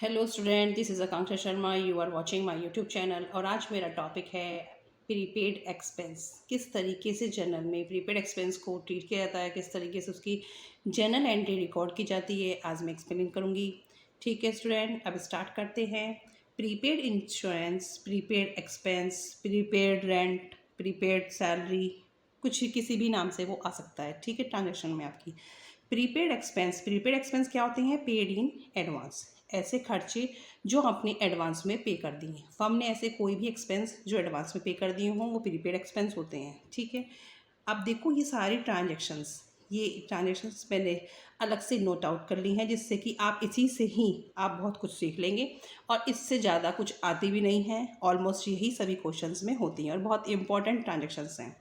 Hello student, this is Akanksha Sharma. You are watching my YouTube channel. और आज मेरा topic है प्रीपेड एक्सपेंस। किस तरीके से जर्नल में प्रीपेड एक्सपेंस को ट्रीट किया जाता है, किस तरीके से उसकी जर्नल एंट्री रिकॉर्ड की जाती है, आज मैं एक्सप्लेन करूँगी। ठीक है स्टूडेंट, अब स्टार्ट करते हैं। Prepaid insurance, prepaid expense, prepaid rent, prepaid salary, कुछ किसी भी नाम से वो आ सकता है। ठीक है, ट्रांजेक्शन में आपकी प्रीपेड एक्सपेंस क्या होते हैं? पेड इन एडवांस, ऐसे खर्चे जो आपने एडवांस में पे कर दिए। फर्म ने ऐसे कोई भी एक्सपेंस जो एडवांस में पे कर दिए हों वो प्रीपेड एक्सपेंस होते हैं। ठीक है, अब देखो ये ट्रांजेक्शन्स मैंने अलग से नोट आउट कर ली हैं, जिससे कि आप इसी से ही आप बहुत कुछ सीख लेंगे। और इससे ज़्यादा कुछ आती भी नहीं है, ऑलमोस्ट यही सभी क्वेश्चंस में होती हैं और बहुत इंपॉर्टेंट ट्रांजेक्शन्स हैं।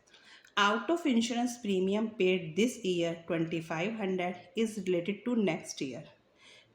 Out of insurance premium paid this year 2500 is related to next year।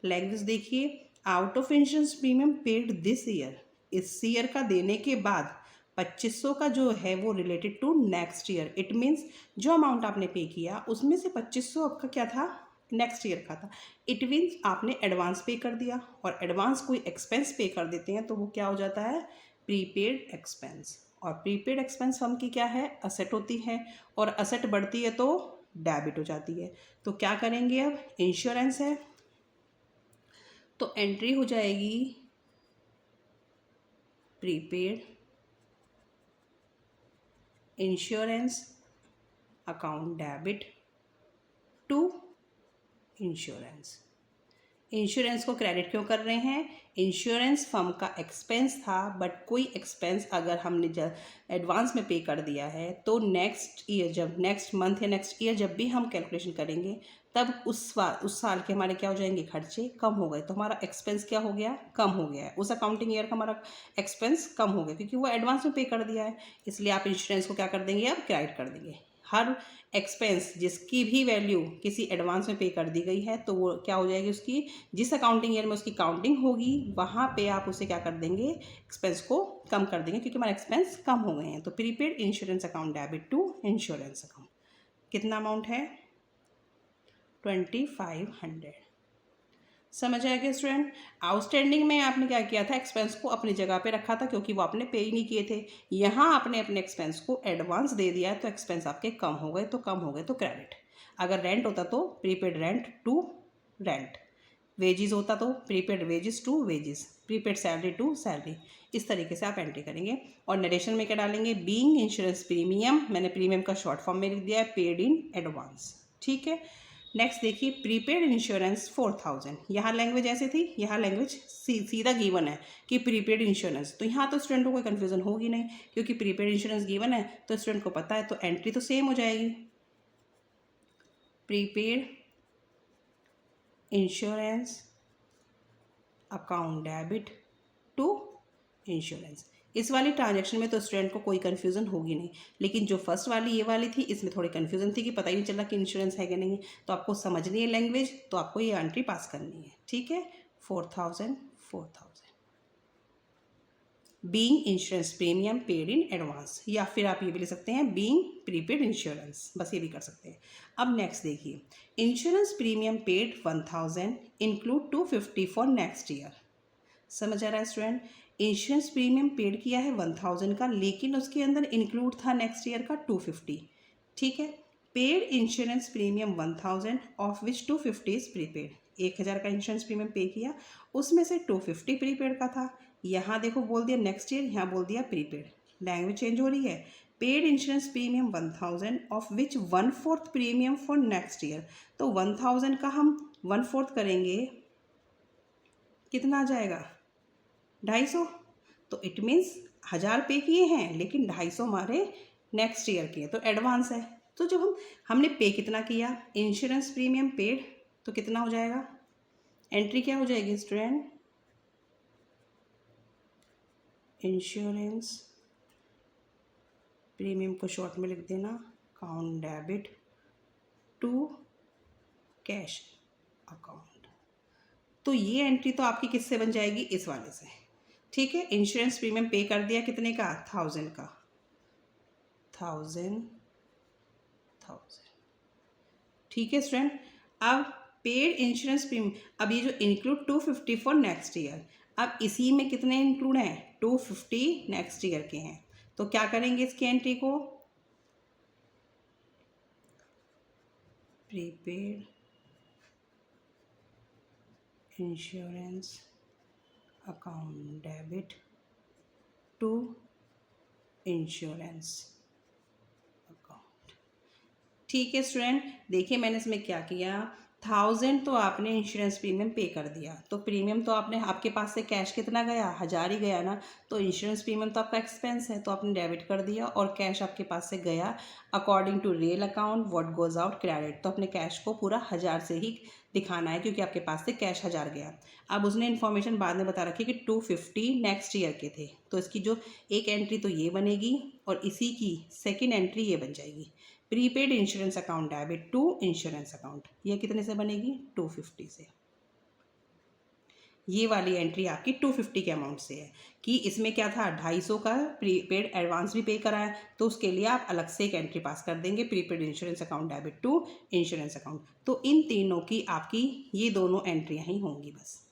Language देखिए, out of insurance premium paid this year, इस ईयर का देने के बाद 2500 का जो है वो related to next year. It means जो अमाउंट आपने पे किया उसमें से 2500 आपका क्या था? नेक्स्ट ईयर का था। इट मीन्स आपने एडवांस पे कर दिया, और एडवांस कोई एक्सपेंस पे कर देते हैं तो वो क्या हो जाता है? Prepaid expense. और प्रीपेड एक्सपेंस फर्म की क्या है? असेट होती है, और असेट बढ़ती है तो डेबिट हो जाती है। तो क्या करेंगे? अब इंश्योरेंस है तो एंट्री हो जाएगी prepaid insurance account debit to insurance. Insurance को क्रेडिट क्यों कर रहे हैं? इंश्योरेंस फर्म का एक्सपेंस था, बट कोई एक्सपेंस अगर हमने एडवांस में पे कर दिया है तो नेक्स्ट ईयर, जब नेक्स्ट मंथ या नेक्स्ट ईयर जब भी हम कैलकुलेशन करेंगे, तब उस साल के हमारे क्या हो जाएंगे? खर्चे कम हो गए, तो हमारा एक्सपेंस क्या हो गया? कम हो गया है। उस अकाउंटिंग ईयर का हमारा एक्सपेंस कम हो गया, क्योंकि वो एडवांस में पे कर दिया है। इसलिए आप इंश्योरेंस को क्या कर देंगे? अब क्रेडिट कर देंगे। हर एक्सपेंस जिसकी भी वैल्यू किसी एडवांस में पे कर दी गई है तो वो क्या हो जाएगी? उसकी जिस अकाउंटिंग ईयर में उसकी काउंटिंग होगी वहाँ पे आप उसे क्या कर देंगे? एक्सपेंस को कम कर देंगे, क्योंकि हमारे एक्सपेंस कम हो गए हैं। तो prepaid insurance account debit to insurance account, कितना अमाउंट है? 2500। समझ आया क्या स्टूडेंट? आउटस्टैंडिंग में आपने क्या किया था? एक्सपेंस को अपनी जगह पे रखा था, क्योंकि वो आपने पे ही नहीं किए थे। यहाँ आपने अपने एक्सपेंस को एडवांस दे दिया है तो एक्सपेंस आपके कम हो गए, तो कम हो गए तो क्रेडिट। अगर रेंट होता तो prepaid rent to rent, wages होता तो prepaid wages to wages, prepaid salary to salary. इस तरीके से आप एंट्री करेंगे। और नरेशन में क्या डालेंगे? बीइंग इंश्योरेंस प्रीमियम, मैंने प्रीमियम का शॉर्ट फॉर्म में लिख दिया है, पेड इन एडवांस। ठीक है, नेक्स्ट देखिए, प्रीपेड इंश्योरेंस 4000। यहाँ लैंग्वेज ऐसे थी, यहाँ लैंग्वेज सीधा गिवन है कि प्रीपेड इंश्योरेंस। तो यहाँ तो स्टूडेंट को कोई कन्फ्यूजन होगी नहीं, क्योंकि प्रीपेड इंश्योरेंस गिवन है तो स्टूडेंट को पता है, तो एंट्री तो सेम हो जाएगी। Prepaid insurance account debit to insurance. इस वाली ट्रांजैक्शन में तो स्टूडेंट को कोई कन्फ्यूजन होगी नहीं, लेकिन जो फर्स्ट वाली ये वाली थी इसमें थोड़ी कन्फ्यूजन थी कि पता ही नहीं चला कि इंश्योरेंस है कि नहीं। तो आपको समझनी है लैंग्वेज, तो आपको ये एंट्री पास करनी है। ठीक है, 4000 being insurance premium paid in advance, या फिर आप ये भी ले सकते हैं बीइंग प्रीपेड इंश्योरेंस, बस ये भी कर सकते हैं। अब नेक्स्ट देखिए, insurance premium paid 1000 include 250 for next year. समझ आ रहा है स्टूडेंट? इंश्योरेंस प्रीमियम पेड किया है 1000 का, लेकिन उसके अंदर इंक्लूड था नेक्स्ट ईयर का 250। ठीक है, paid insurance premium 1000 of which 250 is prepaid. 1000 का इंश्योरेंस प्रीमियम पे किया, उसमें से 250 प्रीपेड का था। यहाँ देखो बोल दिया नेक्स्ट ईयर, यहाँ बोल दिया प्रीपेड, लैंग्वेज चेंज हो रही है। Paid insurance premium 1000 of which 1/4 premium for next year. तो 1000 का हम 1/4 करेंगे, कितना आ जाएगा? 250। तो इट मीन्स 1000 पे किए हैं, लेकिन 250 हमारे नेक्स्ट ईयर के, तो एडवांस है। तो जब हमने पे कितना किया? इंश्योरेंस प्रीमियम पेड, तो कितना हो जाएगा? एंट्री क्या हो जाएगी स्टूडेंट? इंश्योरेंस प्रीमियम को शॉर्ट में लिख देना, account debit to cash account. तो ये एंट्री तो आपकी किससे बन जाएगी? इस वाले से। ठीक है, इंश्योरेंस प्रीमियम पे कर दिया कितने का? 1000 का, 1000। ठीक है स्टूडेंट, अब पेड इंश्योरेंस प्रीमियम, अब ये जो इंक्लूड 250 फॉर नेक्स्ट ईयर, अब इसी में कितने इंक्लूड हैं, 250 नेक्स्ट ईयर के हैं। तो क्या करेंगे इसकी एंट्री को, prepaid insurance account debit to insurance account. ठीक है स्टूडेंट, देखिए मैंने इसमें क्या किया, 1000 तो आपने इंश्योरेंस प्रीमियम पे कर दिया, तो प्रीमियम तो आपने, आपके पास से कैश कितना गया, 1000 ही गया ना, तो इंश्योरेंस प्रीमियम तो आपका एक्सपेंस है, तो आपने डेबिट कर दिया, और कैश आपके पास से गया according to real account what goes out credit, तो अपने कैश को पूरा 1000 से ही दिखाना है क्योंकि आपके पास से कैश 1000 गया। अब उसने इन्फॉर्मेशन बाद में बता रखी कि 250 नेक्स्ट ईयर के थे, तो इसकी जो एक एंट्री तो ये बनेगी और इसी की सेकेंड एंट्री ये बन जाएगी, prepaid insurance account debit to insurance account. ये कितने से बनेगी, 250 से। ये वाली एंट्री आपकी 250 के अमाउंट से है कि इसमें क्या था, 250 का प्रीपेड एडवांस भी पे करा है, तो उसके लिए आप अलग से एक एंट्री पास कर देंगे, prepaid insurance account debit to insurance account. तो इन तीनों की आपकी ये दोनों एंट्रियाँ ही होंगी बस,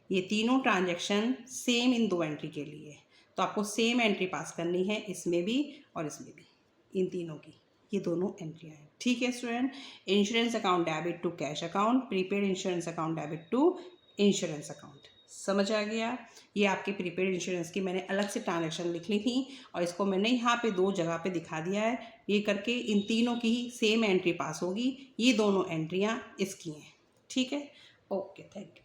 ये तीनों ट्रांजैक्शन सेम इन दो एंट्री के लिए, तो आपको सेम एंट्री पास करनी है इसमें भी और इसमें भी, इन तीनों की ये दोनों एंट्रियाँ हैं। ठीक है student, insurance account debit to cash account, prepaid insurance account debit to insurance account, समझ आ गया। ये आपके प्रीपेड इंश्योरेंस की मैंने अलग से ट्रांजैक्शन लिख ली थी और इसको मैंने यहाँ पे 2 जगह पे दिखा दिया है, ये करके इन तीनों की ही सेम एंट्री पास होगी, ये दोनों एंट्रियाँ इसकी हैं। ठीक है, ओके, थैंक यू।